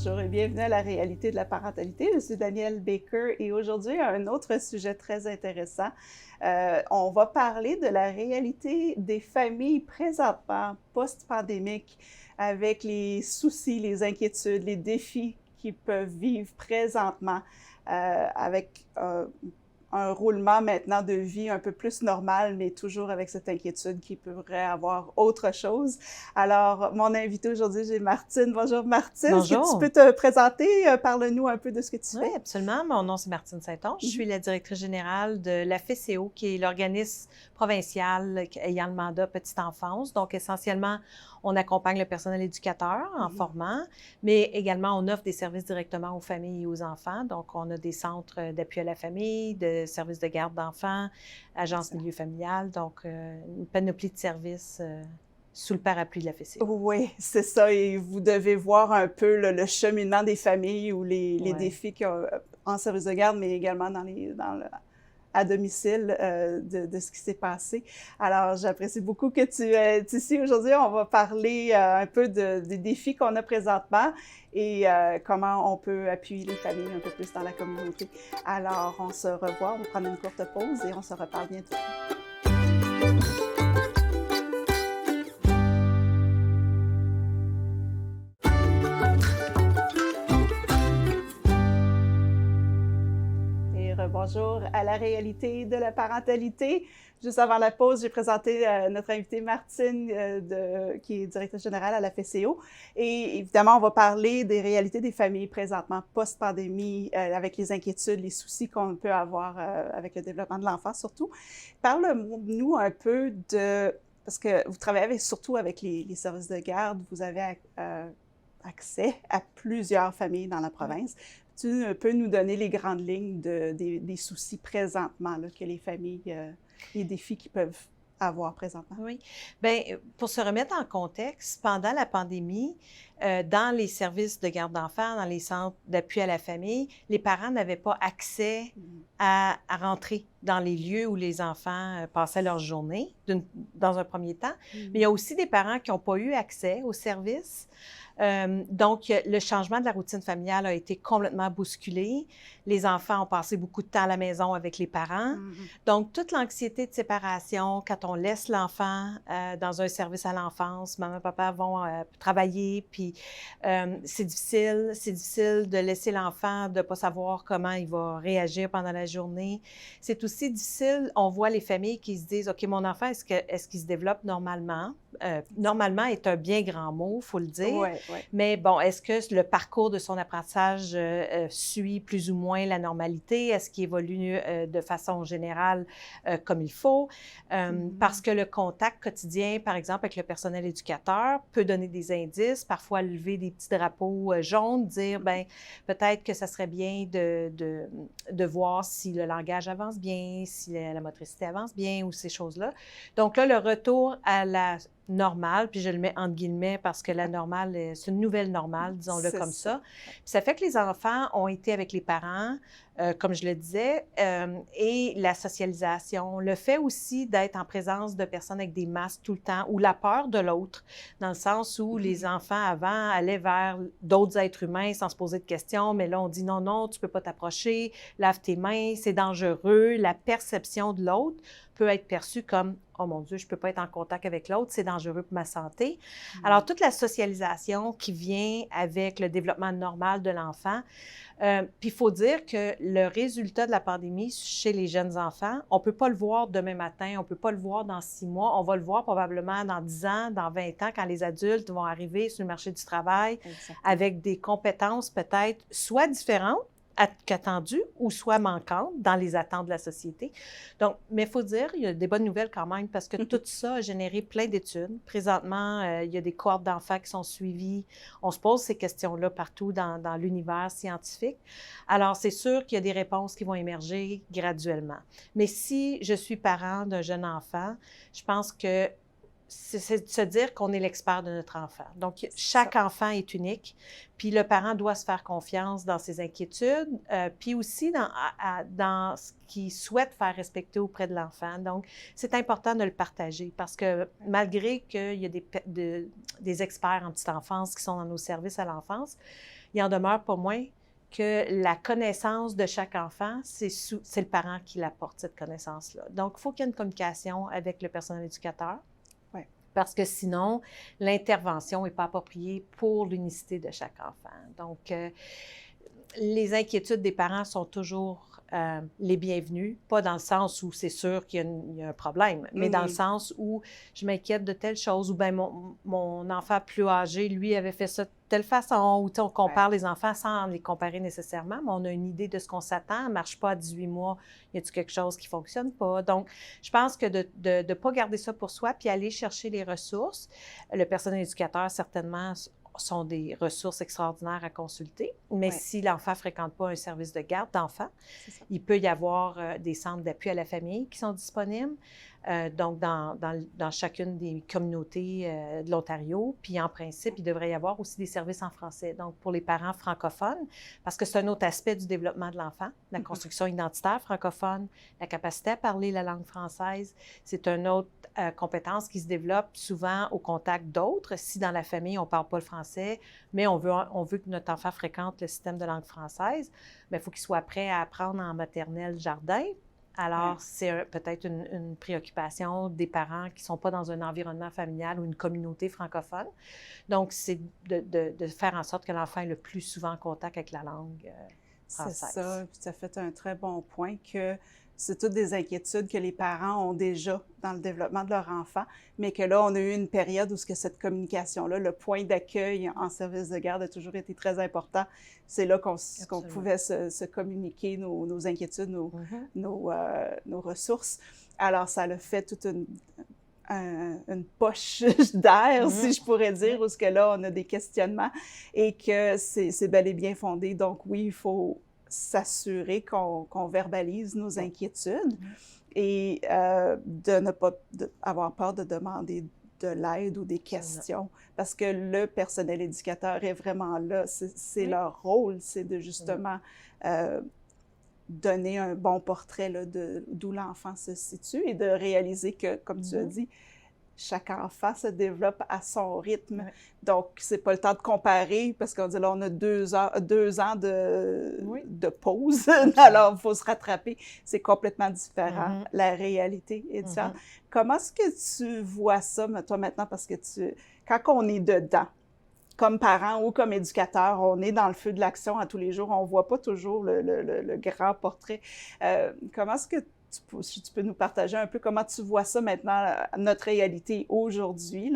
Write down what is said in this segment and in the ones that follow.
Bonjour et bienvenue à la réalité de la parentalité. Je suis Danielle Baker et aujourd'hui, un autre sujet très intéressant. On va parler de la réalité des familles présentement, post-pandémique, avec les soucis, les inquiétudes, les défis qu'ils peuvent vivre présentement, avec un roulement maintenant de vie un peu plus normal, mais toujours avec cette inquiétude qu'il pourrait avoir autre chose. Alors, mon invité aujourd'hui, j'ai Martine. Bonjour Martine, est-ce que tu peux Bonjour. te présenter? Parle-nous un peu de ce que tu Oui, fais. absolument. Mon nom, c'est Martine Saint-Onge. Je Mhm. suis la directrice générale de la FECO, qui est l'organisme provincial ayant le mandat petite enfance. Donc, essentiellement, on accompagne le personnel éducateur en Mhm. formant, mais également, on offre des services directement aux familles et aux enfants. Donc, on a des centres d'appui à la famille, de services de garde d'enfants, agence Excellent. milieu familial. Donc, une panoplie de services sous le parapluie de la FECO. Oui, c'est ça. Et vous devez voir un peu le cheminement des familles ou les Oui. défis qu'il y a en service de garde, mais également à domicile de ce qui s'est passé. Alors, j'apprécie beaucoup que tu es ici aujourd'hui. On va parler un peu des défis qu'on a présentement et comment on peut appuyer les familles un peu plus dans la communauté. Alors, on se revoit, on va prendre une courte pause et on se reparle bientôt. Bonjour à la réalité de la parentalité. Juste avant la pause, j'ai présenté notre invitée Martine, qui est directrice générale à la FECO. Et évidemment, on va parler des réalités des familles présentement, post-pandémie, avec les inquiétudes, les soucis qu'on peut avoir avec le développement de l'enfant surtout. Parle-nous un peu parce que vous travaillez surtout avec les services de garde, vous avez accès à plusieurs familles dans la province. Tu peux nous donner les grandes lignes des soucis présentement là, que les familles, les défis qu'ils peuvent avoir présentement? Oui. Bien, pour se remettre en contexte, pendant la pandémie, dans les services de garde d'enfants, dans les centres d'appui à la famille, les parents n'avaient pas accès à rentrer dans les lieux où les enfants passaient leur journée, dans un premier temps. Mais il y a aussi des parents qui n'ont pas eu accès aux services. Donc, le changement de la routine familiale a été complètement bousculé. Les enfants ont passé beaucoup de temps à la maison avec les parents. Donc, toute l'anxiété de séparation, quand on laisse l'enfant dans un service à l'enfance, maman, papa vont travailler, puis c'est difficile de laisser l'enfant, de ne pas savoir comment il va réagir pendant la journée. C'est aussi difficile, on voit les familles qui se disent, OK, mon enfant, est-ce qu'il se développe normalement? Normalement est un bien grand mot, il faut le dire. Ouais, ouais. Mais bon, est-ce que le parcours de son apprentissage suit plus ou moins la normalité? Est-ce qu'il évolue de façon générale comme il faut? Parce que le contact quotidien, par exemple, avec le personnel éducateur peut donner des indices, parfois lever des petits drapeaux jaunes, dire, bien, peut-être que ça serait bien de voir si le langage avance bien, si la motricité avance bien ou ces choses-là. Donc là, le retour à la normale, puis je le mets entre guillemets parce que la normale, c'est une nouvelle normale, disons-le comme ça. Puis ça fait que les enfants ont été avec les parents, comme je le disais, et la socialisation, le fait aussi d'être en présence de personnes avec des masques tout le temps, ou la peur de l'autre, dans le sens où les enfants avant allaient vers d'autres êtres humains sans se poser de questions, mais là on dit non, non, tu peux pas t'approcher, lave tes mains, c'est dangereux. La perception de l'autre peut être perçue comme « Oh mon Dieu, je ne peux pas être en contact avec l'autre, c'est dangereux pour ma santé. » Alors, toute la socialisation qui vient avec le développement normal de l'enfant, puis il faut dire que le résultat de la pandémie chez les jeunes enfants, on ne peut pas le voir demain matin, on ne peut pas le voir dans 6 mois, on va le voir probablement dans 10 ans, dans 20 ans, quand les adultes vont arriver sur le marché du travail. Exactement. Avec des compétences peut-être soit différentes qu'attendues ou soit manquantes dans les attentes de la société. Donc, mais il faut dire, il y a des bonnes nouvelles quand même parce que tout ça a généré plein d'études. Présentement, il y a des cohortes d'enfants qui sont suivis. On se pose ces questions-là partout dans l'univers scientifique. Alors, c'est sûr qu'il y a des réponses qui vont émerger graduellement. Mais si je suis parent d'un jeune enfant, je pense que c'est de se dire qu'on est l'expert de notre enfant. Donc, chaque enfant est unique, puis le parent doit se faire confiance dans ses inquiétudes, puis aussi dans ce qu'il souhaite faire respecter auprès de l'enfant. Donc, c'est important de le partager parce que malgré qu'il y a des experts en petite enfance qui sont dans nos services à l'enfance, il en demeure pas moins que la connaissance de chaque enfant, c'est le parent qui l'apporte, cette connaissance-là. Donc, il faut qu'il y ait une communication avec le personnel éducateur. Ouais. Parce que sinon, l'intervention n'est pas appropriée pour l'unicité de chaque enfant. Donc, les inquiétudes des parents sont toujours les bienvenues, pas dans le sens où c'est sûr qu'il y a un problème, mais dans le sens où je m'inquiète de telle chose, ou bien mon enfant plus âgé, lui, avait fait ça de telle façon, ou on compare les enfants sans les comparer nécessairement, mais on a une idée de ce qu'on s'attend, elle ne marche pas à 18 mois, y a-t-il quelque chose qui ne fonctionne pas? Donc, je pense que de ne pas garder ça pour soi, puis aller chercher les ressources, le personnel éducateur, certainement, sont des ressources extraordinaires à consulter. Mais si l'enfant ne fréquente pas un service de garde d'enfants, il peut y avoir des centres d'appui à la famille qui sont disponibles, donc dans chacune des communautés de l'Ontario. Puis en principe, il devrait y avoir aussi des services en français, donc pour les parents francophones, parce que c'est un autre aspect du développement de l'enfant, la construction identitaire francophone, la capacité à parler la langue française. C'est une autre compétence qui se développe souvent au contact d'autres. Si dans la famille, on ne parle pas le français, mais on veut que notre enfant fréquente le système de langue française, bien, il faut qu'il soit prêt à apprendre en maternelle jardin. Alors, c'est peut-être une préoccupation des parents qui ne sont pas dans un environnement familial ou une communauté francophone. Donc, c'est de faire en sorte que l'enfant ait le plus souvent contact avec la langue française. C'est ça, puis tu as fait un très bon point que c'est toutes des inquiétudes que les parents ont déjà dans le développement de leur enfant, mais que là, on a eu une période où cette communication-là, le point d'accueil en service de garde a toujours été très important. C'est là qu'on pouvait se communiquer nos inquiétudes, nos ressources. Alors, ça a fait toute une poche d'air, si je pourrais dire, où ce que là, on a des questionnements et que c'est bel et bien fondé. Donc oui, il faut s'assurer qu'on verbalise nos inquiétudes et de ne pas avoir peur de demander de l'aide ou des questions, parce que le personnel éducateur est vraiment là. C'est leur rôle, c'est de justement donner un bon portrait là, d'où l'enfant se situe et de réaliser que, comme tu as dit, chaque enfant se développe à son rythme. Donc, c'est pas le temps de comparer parce qu'on dit là, on a 2 ans de pause. Alors, il faut se rattraper. C'est complètement différent. La réalité est différente. Comment est-ce que tu vois ça, toi, maintenant? Parce que quand on est dedans, comme parent ou comme éducateur, on est dans le feu de l'action à tous les jours. On ne voit pas toujours le grand portrait. Comment est-ce que si tu peux nous partager un peu comment tu vois ça maintenant, notre réalité aujourd'hui,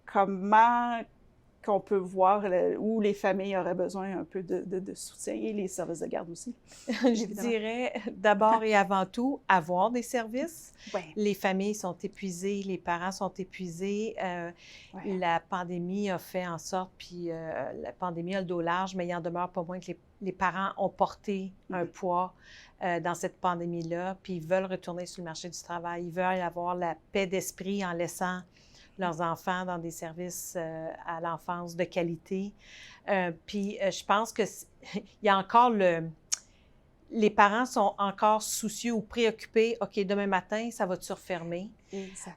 comment qu'on peut voir où les familles auraient besoin un peu de soutien et les services de garde aussi? Je dirais d'abord et avant tout, avoir des services. Les familles sont épuisées, les parents sont épuisés. La pandémie a fait en sorte, puis la pandémie a le dos large, mais il en demeure pas moins que les parents ont porté un poids dans cette pandémie-là, puis ils veulent retourner sur le marché du travail. Ils veulent avoir la paix d'esprit en laissant leurs enfants dans des services à l'enfance de qualité. Puis je pense qu'il y a encore les parents sont encore soucieux ou préoccupés. OK, demain matin, ça va-tu refermer?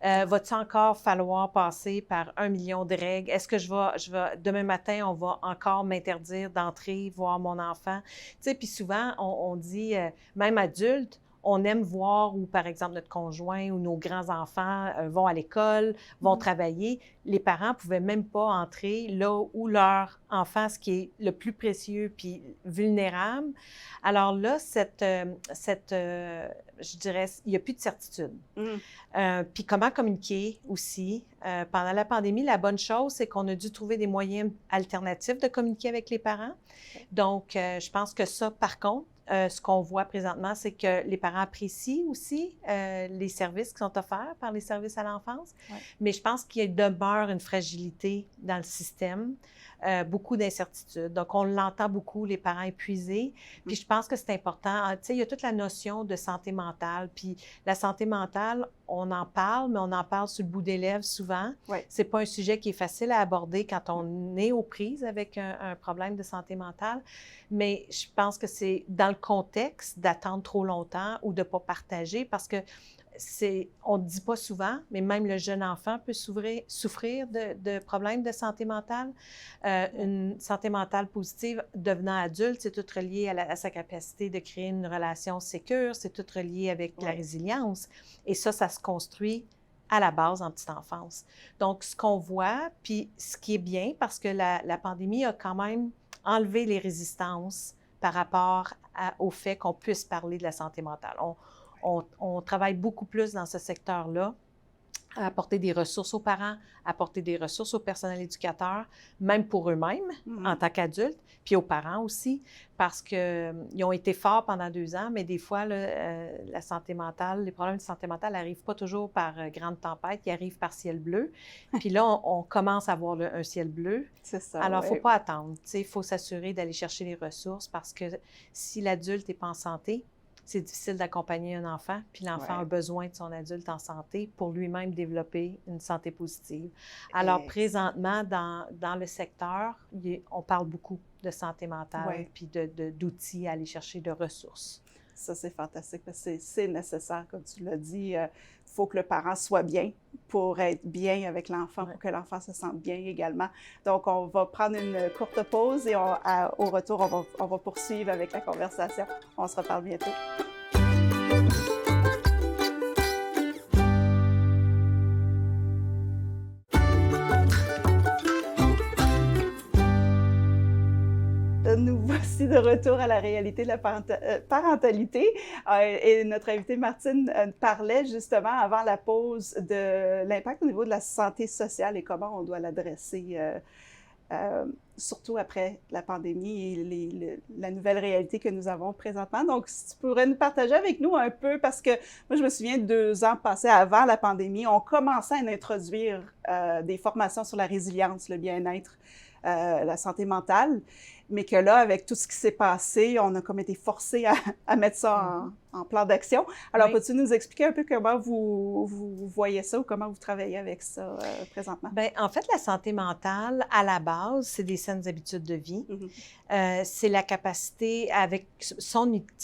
Va-t-il encore falloir passer par 1 million de règles? Est-ce que demain matin, on va encore m'interdire d'entrer voir mon enfant? Tu sais, puis souvent, on dit, même adultes, on aime voir où, par exemple, notre conjoint ou nos grands-enfants vont à l'école, vont travailler. Les parents ne pouvaient même pas entrer là où leur enfant, ce qui est le plus précieux puis vulnérable. Alors là, je dirais, il n'y a plus de certitude. Puis comment communiquer aussi? Pendant la pandémie, la bonne chose, c'est qu'on a dû trouver des moyens alternatifs de communiquer avec les parents. Donc, je pense que ça, par contre, ce qu'on voit présentement, c'est que les parents apprécient aussi les services qui sont offerts par les services à l'enfance, mais je pense qu'il demeure une fragilité dans le système, beaucoup d'incertitudes. Donc, on l'entend beaucoup, les parents épuisés, puis je pense que c'est important. Tu sais, il y a toute la notion de santé mentale, puis la santé mentale, on en parle, mais on en parle sur le bout des lèvres souvent. C'est pas un sujet qui est facile à aborder quand on est aux prises avec un problème de santé mentale, mais je pense que c'est dans le contexte d'attendre trop longtemps ou de ne pas partager parce que on ne dit pas souvent, mais même le jeune enfant peut souffrir de problèmes de santé mentale. Une santé mentale positive, devenant adulte, c'est tout relié à sa capacité de créer une relation sécure, c'est tout relié avec la résilience. Et ça se construit à la base en petite enfance. Donc, ce qu'on voit, puis ce qui est bien, parce que la pandémie a quand même enlevé les résistances par rapport au fait qu'on puisse parler de la santé mentale. On travaille beaucoup plus dans ce secteur-là, à apporter des ressources aux parents, à apporter des ressources au personnel éducateur, même pour eux-mêmes en tant qu'adultes, puis aux parents aussi, parce qu'ils ont été forts pendant 2 ans, mais des fois, la santé mentale, les problèmes de santé mentale n'arrivent pas toujours par grande tempête, ils arrivent par ciel bleu. Puis là, on commence à voir un ciel bleu. C'est ça. Alors, il ne faut pas attendre. Il faut s'assurer d'aller chercher les ressources parce que si l'adulte n'est pas en santé, c'est difficile d'accompagner un enfant, puis l'enfant a besoin de son adulte en santé pour lui-même développer une santé positive. Alors, présentement, dans le secteur, on parle beaucoup de santé mentale, puis d'outils à aller chercher, de ressources. Ça, c'est fantastique, parce que c'est nécessaire, comme tu l'as dit. Il faut que le parent soit bien pour être bien avec l'enfant, pour que l'enfant se sente bien également. Donc, on va prendre une courte pause et au retour, on va poursuivre avec la conversation. On se reparle bientôt. Nous voici de retour à la réalité de la parentalité. Et notre invitée Martine parlait justement avant la pause de l'impact au niveau de la santé sociale et comment on doit l'adresser, surtout après la pandémie et la nouvelle réalité que nous avons présentement. Donc, si tu pourrais nous partager avec nous un peu, parce que moi, je me souviens 2 ans passés avant la pandémie, on commençait à introduire des formations sur la résilience, le bien-être, la santé mentale, mais que là, avec tout ce qui s'est passé, on a comme été forcés à mettre ça en plan d'action. Alors, peux-tu nous expliquer un peu comment vous voyez ça ou comment vous travaillez avec ça présentement? Bien, en fait, la santé mentale, à la base, c'est des saines habitudes de vie. C'est la capacité avec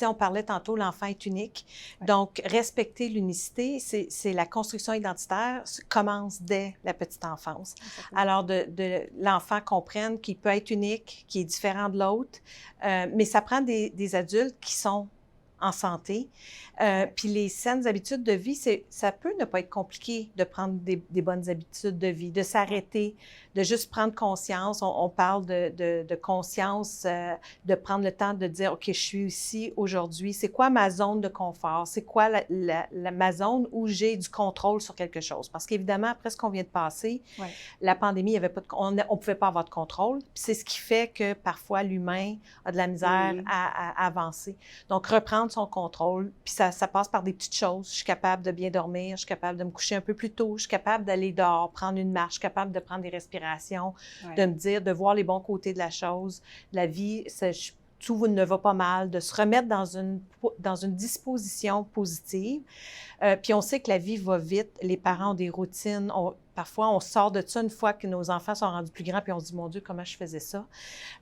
on parlait tantôt, l'enfant est unique. Donc, respecter l'unicité, c'est la construction identitaire commence dès la petite enfance. Alors, de l'enfant comprenne qu'il peut être unique, qu'il est différent de l'autre, mais ça prend des adultes qui sont en santé. Puis les saines habitudes de vie, ça peut ne pas être compliqué de prendre des bonnes habitudes de vie, de s'arrêter, de juste prendre conscience. On parle de conscience, de prendre le temps de dire, OK, je suis ici aujourd'hui. C'est quoi ma zone de confort? C'est quoi ma zone où j'ai du contrôle sur quelque chose? Parce qu'évidemment, après ce qu'on vient de passer, la pandémie, on ne pouvait pas avoir de contrôle. Puis c'est ce qui fait que parfois l'humain a de la misère à avancer. Donc, reprendre son contrôle, puis ça passe par des petites choses. Je suis capable de bien dormir, je suis capable de me coucher un peu plus tôt, je suis capable d'aller dehors, prendre une marche, je suis capable de prendre des respirations, de me dire, de voir les bons côtés de la chose. La vie, tout ne va pas mal, de se remettre dans une disposition positive. Puis on sait que la vie va vite, les parents ont des routines, parfois on sort de ça une fois que nos enfants sont rendus plus grands, puis on se dit, mon Dieu, comment je faisais ça?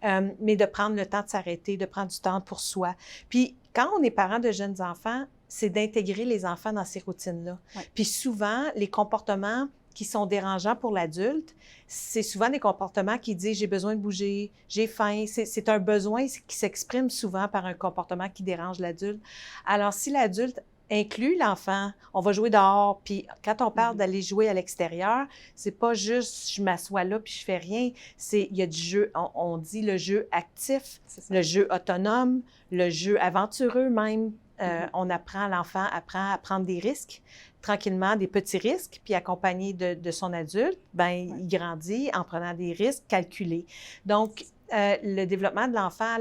Mais de prendre le temps de s'arrêter, de prendre du temps pour soi. Puis quand on est parent de jeunes enfants, c'est d'intégrer les enfants dans ces routines-là. Puis souvent, les comportements qui sont dérangeants pour l'adulte, c'est souvent des comportements qui disent « j'ai besoin de bouger, j'ai faim ». C'est un besoin qui s'exprime souvent par un comportement qui dérange l'adulte. Alors, si l'adulte inclut l'enfant, on va jouer dehors, puis quand on parle d'aller jouer à l'extérieur, c'est pas juste je m'assois là puis je fais rien, il y a du jeu, on dit le jeu actif, le jeu autonome, le jeu aventureux même. L'enfant apprend à prendre des risques, tranquillement, des petits risques, puis accompagné de son adulte, il grandit en prenant des risques calculés. Donc, le développement de l'enfant,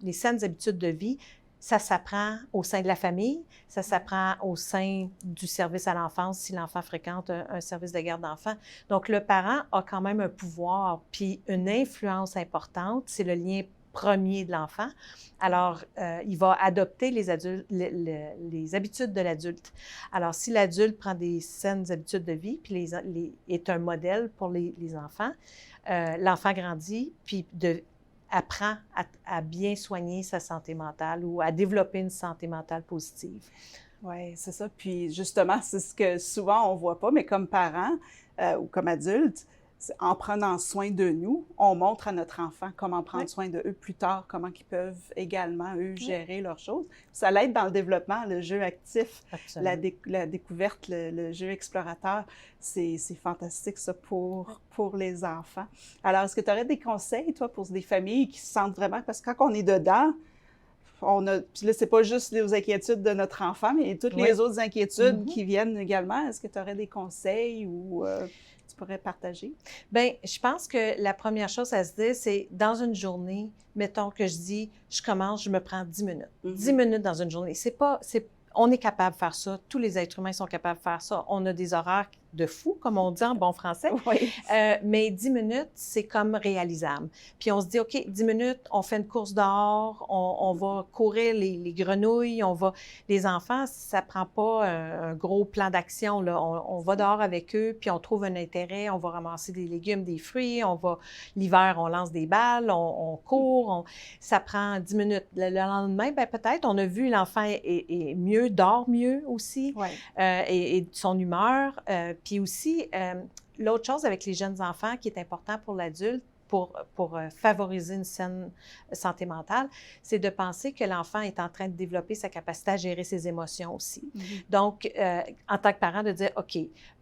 les saines habitudes de vie, ça s'apprend au sein de la famille, ça s'apprend au sein du service à l'enfance si l'enfant fréquente un service de garde d'enfants. Donc, le parent a quand même un pouvoir, puis une influence importante, c'est le lien premier de l'enfant. Alors, il va adopter les habitudes de l'adulte. Alors, si l'adulte prend des saines habitudes de vie, puis est un modèle pour les enfants, l'enfant grandit, puis apprend à bien soigner sa santé mentale ou à développer une santé mentale positive. Oui, c'est ça. Puis justement, c'est ce que souvent on voit pas, mais comme parents ou comme adultes, en prenant soin de nous, on montre à notre enfant comment prendre Oui, soin de eux plus tard, comment ils peuvent également, eux, oui, gérer leurs choses. Ça l'aide dans le développement, le jeu actif, absolument. la découverte, le jeu explorateur. C'est fantastique, ça, pour les enfants. Alors, est-ce que tu aurais des conseils, toi, pour des familles qui se sentent vraiment... Parce que quand on est dedans, puis là, c'est pas juste les inquiétudes de notre enfant, mais toutes Oui. les autres inquiétudes Mhm. qui viennent également. Est-ce que tu aurais des conseils ou tu pourrais partager? Bien, je pense que la première chose à se dire, c'est dans une journée, mettons que je dis, je commence, je me prends 10 minutes. 10 minutes dans une journée. On est capable de faire ça. Tous les êtres humains sont capables de faire ça. On a des horaires de fou, comme on dit en bon français. Oui. Mais 10 minutes, c'est comme réalisable. Puis on se dit, OK, 10 minutes, on fait une course dehors, on va courir les grenouilles, les enfants, ça prend pas un gros plan d'action, là. On va dehors avec eux, puis on trouve un intérêt, on va ramasser des légumes, des fruits, l'hiver, on lance des balles, on court, ça prend 10 minutes. Le lendemain, ben peut-être, on a vu l'enfant est mieux, dort mieux aussi, Oui. et son humeur. Puis aussi, l'autre chose avec les jeunes enfants qui est important pour l'adulte, pour favoriser une saine santé mentale, c'est de penser que l'enfant est en train de développer sa capacité à gérer ses émotions aussi. Donc, en tant que parent, de dire, OK,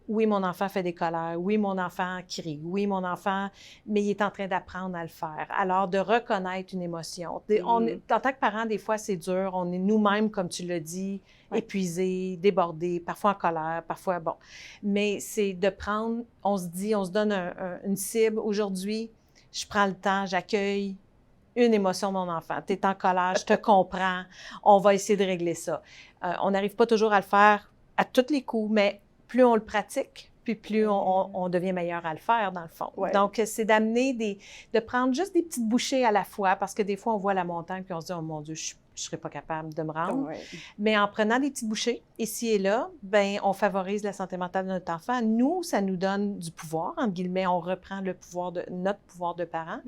oui, mon enfant fait des colères, oui, mon enfant crie, oui, mon enfant, mais il est en train d'apprendre à le faire. Alors, de reconnaître une émotion. En tant que parent, des fois, c'est dur. On est nous-mêmes, comme tu l'as dit, épuisés, débordés, parfois en colère, parfois, bon. Mais c'est de prendre, on se donne une cible. Aujourd'hui, je prends le temps, j'accueille une émotion de mon enfant. Tu es en colère, je te comprends, on va essayer de régler ça. On n'arrive pas toujours à le faire à tous les coups, mais plus on le pratique, puis plus on devient meilleur à le faire, dans le fond. Ouais. Donc, c'est de prendre juste des petites bouchées à la fois, parce que des fois, on voit la montagne, puis on se dit, oh mon Dieu, je ne serais pas capable de me rendre. Ouais. Mais en prenant des petites bouchées, ici et là, bien, on favorise la santé mentale de notre enfant. Nous, ça nous donne du pouvoir, entre guillemets, on reprend notre pouvoir de parent.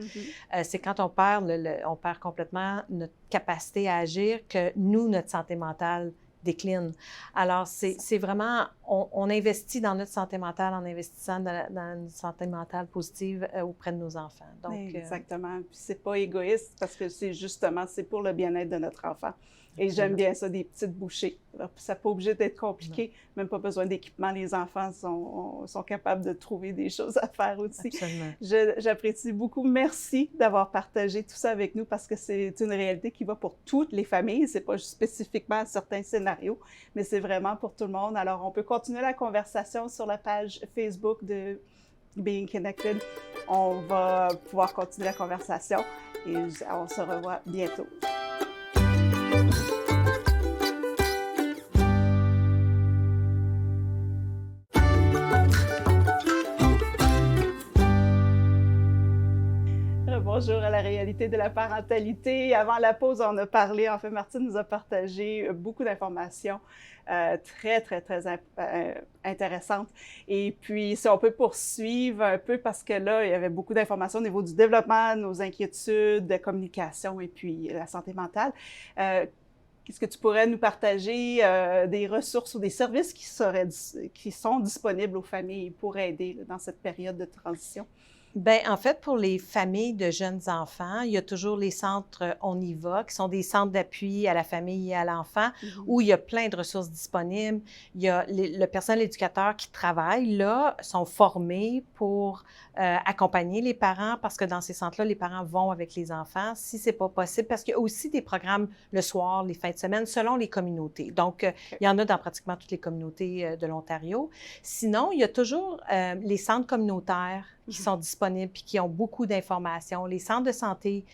C'est quand on perd complètement notre capacité à agir que nous, notre santé mentale décline. Alors, c'est vraiment, on investit dans notre santé mentale en investissant dans une santé mentale positive auprès de nos enfants. Donc, exactement. Puis c'est pas égoïste parce que c'est pour le bien-être de notre enfant. Et j'aime bien ça, des petites bouchées. Alors, ça n'est pas obligé d'être compliqué, même pas besoin d'équipement. Les enfants sont capables de trouver des choses à faire aussi. Absolument. J'apprécie beaucoup. Merci d'avoir partagé tout ça avec nous parce que c'est une réalité qui va pour toutes les familles. C'est pas spécifiquement à certains scénarios, mais c'est vraiment pour tout le monde. Alors, on peut continuer la conversation sur la page Facebook de Being Connected. On va pouvoir continuer la conversation et on se revoit bientôt. Bonjour à la réalité de la parentalité. Avant la pause, on a parlé, en fait, Martine nous a partagé beaucoup d'informations très, très, très intéressantes. Et puis, si on peut poursuivre un peu, parce que là, il y avait beaucoup d'informations au niveau du développement, nos inquiétudes, de communication et puis la santé mentale. Est-ce que tu pourrais nous partager des ressources ou des services qui sont disponibles aux familles pour aider dans cette période de transition? Bien, en fait, pour les familles de jeunes enfants, il y a toujours les centres On y va, qui sont des centres d'appui à la famille et à l'enfant, où il y a plein de ressources disponibles. Il y a le personnel éducateur qui travaille là, sont formés pour accompagner les parents, parce que dans ces centres-là, les parents vont avec les enfants, si c'est pas possible, parce qu'il y a aussi des programmes le soir, les fins de semaine, selon les communautés. Donc, il y en a dans pratiquement toutes les communautés de l'Ontario. Sinon, il y a toujours les centres communautaires qui sont disponibles puis qui ont beaucoup d'informations. Les centres de santé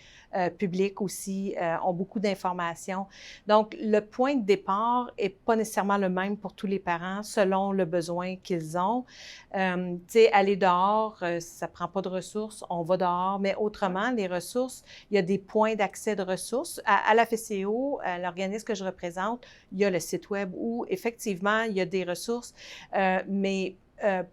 publics aussi ont beaucoup d'informations. Donc, le point de départ n'est pas nécessairement le même pour tous les parents selon le besoin qu'ils ont. Tu sais, aller dehors, ça ne prend pas de ressources, on va dehors, mais autrement, les ressources, il y a des points d'accès de ressources. À la FCO, l'organisme que je représente, il y a le site web où, effectivement, il y a des ressources, mais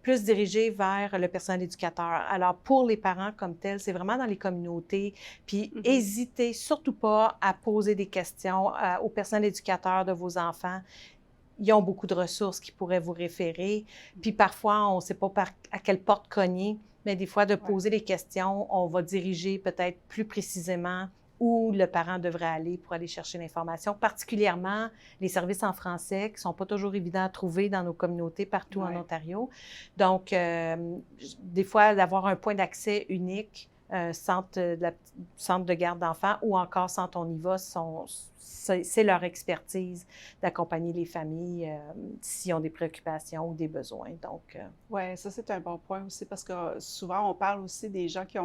plus dirigé vers le personnel éducateur. Alors, pour les parents comme tels, c'est vraiment dans les communautés. Puis, hésitez surtout pas à poser des questions au personnel éducateur de vos enfants. ils ont beaucoup de ressources qui pourraient vous référer. Puis parfois, on ne sait pas à quelle porte cogner, mais des fois, de poser des questions, on va diriger peut-être plus précisément où le parent devrait aller pour aller chercher l'information, particulièrement les services en français qui ne sont pas toujours évidents à trouver dans nos communautés partout en Ontario. Donc, des fois, d'avoir un point d'accès unique, centre de garde d'enfants ou encore Centre On y va, c'est leur expertise d'accompagner les familles s'ils ont des préoccupations ou des besoins. Donc, oui, ça, c'est un bon point aussi parce que souvent, on parle aussi des gens qui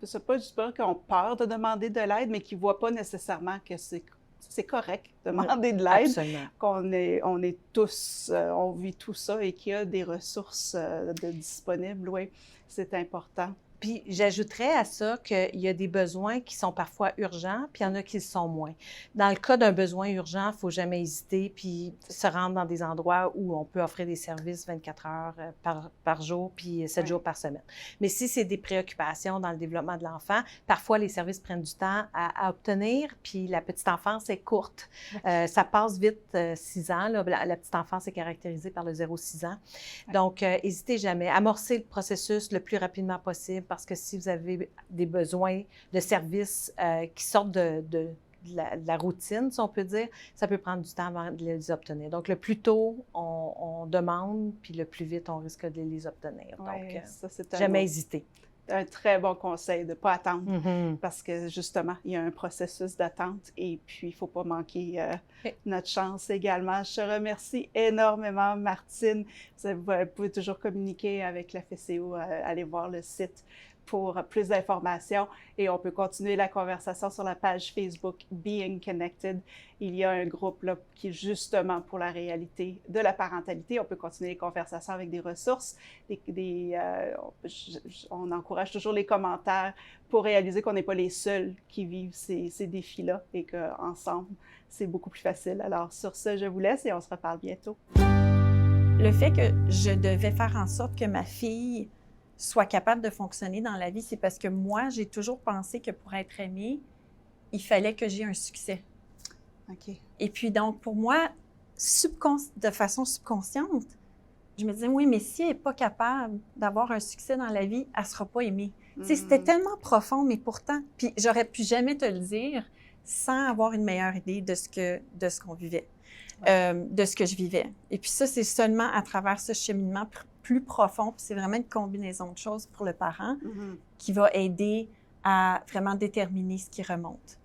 c'est pas juste pas qu'ils ont peur de demander de l'aide, mais qui ne voient pas nécessairement que c'est correct de demander de l'aide. Absolument. On est tous, on vit tout ça et qu'il y a des ressources disponibles, oui, c'est important. Puis j'ajouterais à ça qu'il y a des besoins qui sont parfois urgents, puis il y en a qui le sont moins. Dans le cas d'un besoin urgent, il ne faut jamais hésiter, puis se rendre dans des endroits où on peut offrir des services 24 heures par jour, puis 7 jours par semaine. Mais si c'est des préoccupations dans le développement de l'enfant, parfois les services prennent du temps à obtenir, puis la petite enfance est courte. Ça passe vite, 6 ans. Là, la petite enfance est caractérisée par le 0-6 ans. Donc, n'hésitez jamais. Amorcez le processus le plus rapidement possible, parce que si vous avez des besoins de services qui sortent de la routine, si on peut dire, ça peut prendre du temps avant de les obtenir. Donc, le plus tôt on demande, puis le plus vite on risque de les obtenir. Donc, ça, c'est jamais hésiter. Un très bon conseil de ne pas attendre parce que justement, il y a un processus d'attente et puis il ne faut pas manquer notre chance également. Je te remercie énormément, Martine. Vous pouvez toujours communiquer avec la FCO, aller voir le site pour plus d'informations et on peut continuer la conversation sur la page Facebook Being Connected. Il y a un groupe là, qui est justement pour la réalité de la parentalité. On peut continuer les conversations avec des ressources. On encourage toujours les commentaires pour réaliser qu'on n'est pas les seuls qui vivent ces défis-là et qu'ensemble, c'est beaucoup plus facile. Alors sur ce, je vous laisse et on se reparle bientôt. Le fait que je devais faire en sorte que ma fille soit capable de fonctionner dans la vie, c'est parce que moi, j'ai toujours pensé que pour être aimée, il fallait que j'ai un succès. OK. Et puis donc, pour moi, de façon subconsciente, je me disais, oui, mais si elle n'est pas capable d'avoir un succès dans la vie, elle ne sera pas aimée. Tu sais, c'était tellement profond, mais pourtant, puis j'aurais pu jamais te le dire sans avoir une meilleure idée de ce qu'on vivait, de ce que je vivais. Et puis ça, c'est seulement à travers ce cheminement plus profond, puis c'est vraiment une combinaison de choses pour le parent qui va aider à vraiment déterminer ce qui remonte.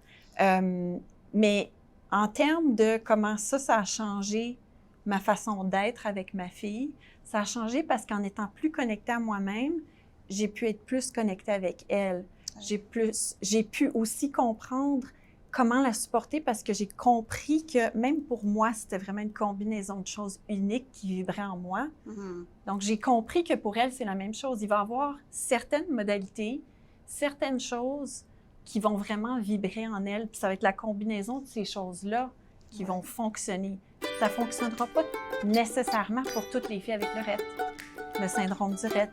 Mais en termes de comment ça a changé ma façon d'être avec ma fille, ça a changé parce qu'en étant plus connectée à moi-même, j'ai pu être plus connectée avec elle. J'ai pu aussi comprendre comment la supporter parce que j'ai compris que même pour moi, c'était vraiment une combinaison de choses uniques qui vibraient en moi. Donc, j'ai compris que pour elle, c'est la même chose. Il va y avoir certaines modalités, certaines choses qui vont vraiment vibrer en elle, puis ça va être la combinaison de ces choses-là qui vont fonctionner. Ça ne fonctionnera pas nécessairement pour toutes les filles avec le RET, le syndrome du RET.